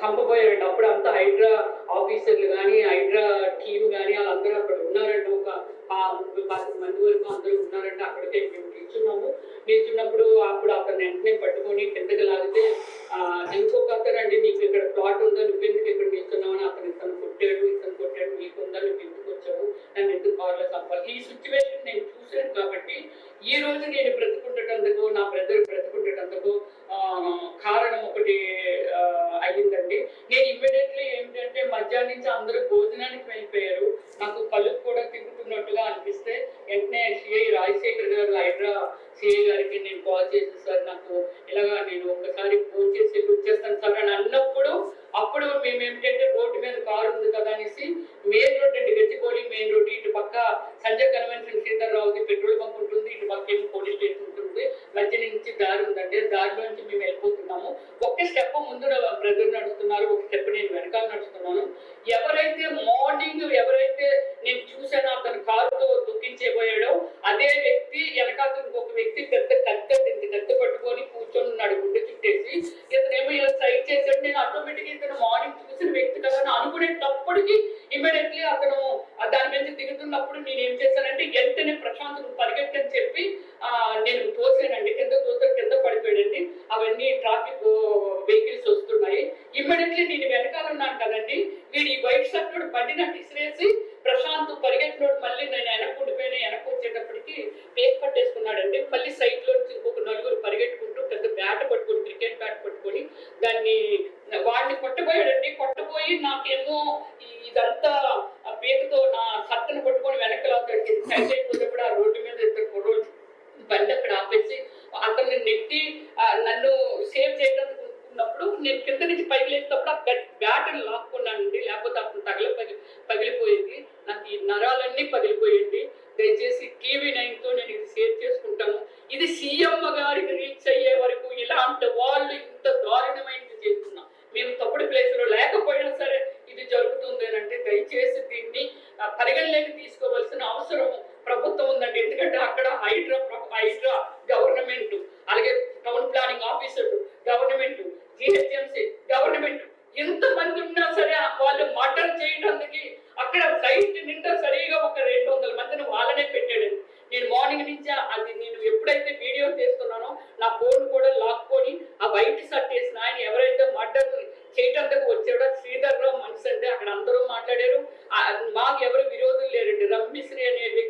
చంపబోయారండి. అప్పుడు అంతా హైడ్రా ఆఫీసర్లు కానీ, హైడ్రా టీమ్ కానీ వాళ్ళందరూ అక్కడ ఉన్నారండి. ఒక 30 మంది వరకు అందరూ ఉన్నారండి. అక్కడికే మేము నిల్చున్నప్పుడు అప్పుడు అతను వెంటనే పట్టుకొని కిందకి లాగితే ఇంకొక అతనండి, నీకు ఇక్కడ ప్లాట్ ఉందా, నువ్వెందుకు ఇక్కడ నిల్చున్నావు అని ఇతను కొట్టాడు, నీకుందా, నువ్వు ఎందుకు వచ్చావు, నన్ను ఎందుకు కార్లో చంపాలి. ఈ సిచ్యువేషన్ నేను చూశాను కాబట్టి ఈ రోజు నేను బ్రతుకుండేటందుకు, నా బ్రదర్ బ్రతుకుండేటందుకు కారణం ఒకటి అయ్యిందండి. నేను ఇమ్మీడియట్లీ ఏంటంటే మధ్యాహ్నం నుంచి అందరూ భోజనానికి వెళ్ళిపోయారు. నాకు కళ్ళు కూడా తిరుగుతున్నట్టుగా అనిపిస్తే వెంటనే సిఐ రాజశేఖర్ గారు, హైడ్రా సిఐ గారికి నేను కాల్ చేసి, సార్ నాకు ఇలాగా నేను ఒకసారి ఫోన్ చేసి వచ్చేస్తాను సార్ అని అన్నప్పుడు అప్పుడు మేము ఏమిటంటే రోడ్డు మీద కారు ఉంది కదా అనేసి మెయిన్ రోడ్ అండి, గచ్చిబౌలి మెయిన్ రోడ్, ఇటు పక్క సంజయ్ కన్వెన్షన్ శ్రీధర్రావుది పెట్రోల్ బంక్ ఉంటుంది, ఇటు పక్క ఏమో పోలీస్ స్టేషన్ ఉంటుంది, మధ్య నుంచి దారి ఉందండి. దారిలో నుంచి మేము వెళ్ళిపోతున్నాము. ఒక స్టెప్ ముందు బ్రదర్ నడుస్తున్నారు, ఒక స్టెప్ నేను వెనకాల నడుస్తున్నాను. ఎవరైతే మార్నింగ్ నేను చూశానో అతను కారుతో దుఃఖించేపోయాడో అదే వ్యక్తి వెనకాల ఇంకొక వ్యక్తి పెద్ద కత్తి పట్టుకొని కూర్చొని ఉన్నాడు, గుడ్డ చుట్టేసి. ఇతనేమో ఇలా సైడ్ చేశాడు. నేను ఆటోమేటిక్గా ఇతను మార్నింగ్ చూసిన వ్యక్తి కదా అని అనుకునేటప్పటికి ఇమీడియట్లీ అతను దాని మీద దిగుతున్నప్పుడు నేను ఏం చేశానంటే వెంటనే ప్రశాంత్ పరిగెట్టని చెప్పి నేను తోసానండి. కింద పడిపోయాడండి. అవన్నీ ట్రాఫిక్ వెహికల్స్ వస్తున్నాయి. ఇమ్మీడియట్లీ నేను వెనకాల ఉన్నాను కదండి, వీడు ఈ వైట్ షర్ట్ బండి నాకు ఇసిరేసి ప్రశాంత్ పరిగెట్టినోడు మళ్ళీ నేను వెనక్కి వచ్చేటప్పటికి పేక్ పట్టేసుకున్నాడండి. మళ్ళీ సైడ్ లో నుంచి ఇంకొక నలుగురు పరిగెట్టుకుంటూ పెద్ద బ్యాట్ పట్టుకొని, క్రికెట్ బ్యాట్ పట్టుకొని వాడిని కొట్టబోయి నాకేమో ఇదంతా పేరుతో నా సత్తను పట్టుకొని వెనకలాతాడు. సైడ్ అయిపోయినప్పుడు ఆ రోడ్డు మీద ఇద్దరు కుర్రోళ్ళు బండి అక్కడ ఆపేసి అతన్ని నెట్టి నన్ను సేవ్ చేయడానికి ఉన్నప్పుడు నేను కింద నుంచి పైకి లేచినప్పుడు ఆ బ్యాటర్ని లాక్కున్నానండి. లేకపోతే అతను పగిలిపోయింది. నాకు ఈ నరాలన్నీ పగిలిపోయింది. దయచేసి TV9తో నేను ఇది షేర్ చేసుకుంటాను. ఇది సీఎం గారికి రీచ్ అయ్యే వరకు ఇలాంటి వాళ్ళు ఇంత దారుణమైనది చేస్తున్నాం. మేము తప్పుడు ప్లేస్లో లేకపోయినా సరే ఇది జరుగుతుంది అంటే దయచేసి దీన్ని పరిగణలోకి తీసుకోవాల్సిన అవసరం ప్రభుత్వం ఉందండి. ఎందుకంటే అక్కడ హైడ్రా గవర్నమెంట్, అలాగే town planning officer government, GHMC government ఎంతమంది ఉన్నా సరే వాళ్ళు మర్డర్ చేయడానికి అక్కడ సైట్ నిండా సరిగా ఒక 200 మందిని వాళ్ళనే పెట్టాడు. నేను మార్నింగ్ నుంచి అది నేను ఎప్పుడైతే వీడియో చేస్తున్నానో నా ఫోన్ కూడా లాక్కొని ఆ వైట్ షర్ట్ వేసిన ఆయన ఎవరైతే మర్డర్ చేయటానికి వచ్చాడో శ్రీధర్రావు మనిషి అంటే అక్కడ అందరూ మాట్లాడారు. మాకు ఎవరు విరోధులు లేరండి. రమ్మిశ్రీ అనే వ్యక్తి